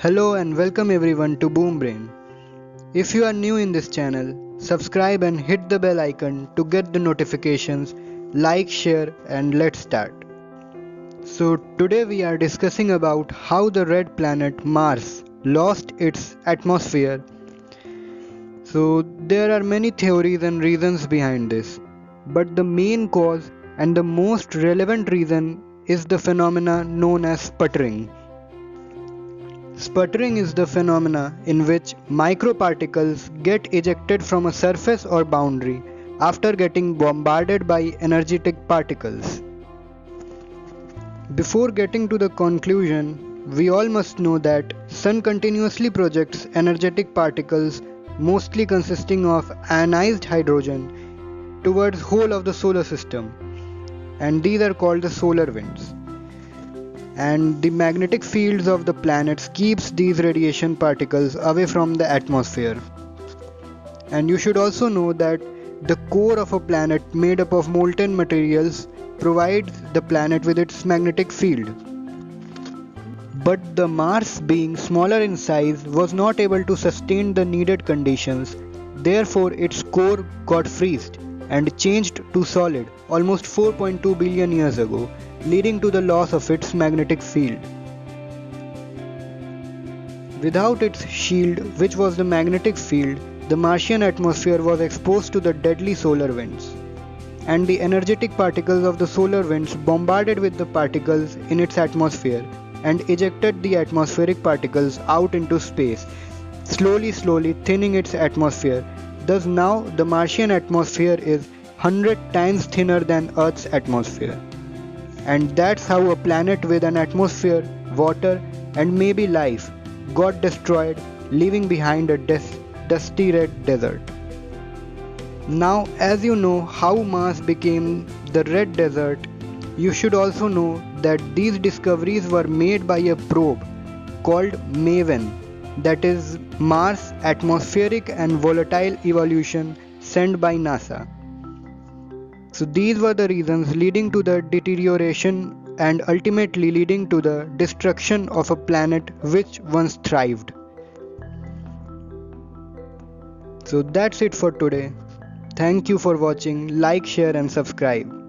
Hello and welcome everyone to Boom Brain. If you are new in this channel, subscribe and hit the bell icon to get the notifications, like, share and let's start. So today we are discussing about how the red planet Mars lost its atmosphere. So there are many theories and reasons behind this, but the main cause and the most relevant reason is the phenomena known as sputtering. Sputtering is the phenomena in which microparticles get ejected from a surface or boundary after getting bombarded by energetic particles. Before getting to the conclusion, we all must know that Sun continuously projects energetic particles mostly consisting of ionized hydrogen towards whole of the solar system, and these are called the solar winds. And the magnetic fields of the planets keeps these radiation particles away from the atmosphere. And you should also know that the core of a planet made up of molten materials provides the planet with its magnetic field. But the Mars, being smaller in size, was not able to sustain the needed conditions. Therefore its core got freezed and changed to solid almost 4.2 billion years ago, leading to the loss of its magnetic field. Without its shield, which was the magnetic field, the Martian atmosphere was exposed to the deadly solar winds, and the energetic particles of the solar winds bombarded with the particles in its atmosphere and ejected the atmospheric particles out into space, slowly thinning its atmosphere. Thus now the Martian atmosphere is 100 times thinner than Earth's atmosphere. And that's how a planet with an atmosphere, water and maybe life got destroyed, leaving behind a dusty red desert. Now as you know how Mars became the red desert, you should also know that these discoveries were made by a probe called MAVEN, that is Mars Atmospheric and Volatile Evolution, sent by NASA. So these were the reasons leading to the deterioration and ultimately leading to the destruction of a planet which once thrived. So that's it for today. Thank you for watching. Like, share and subscribe.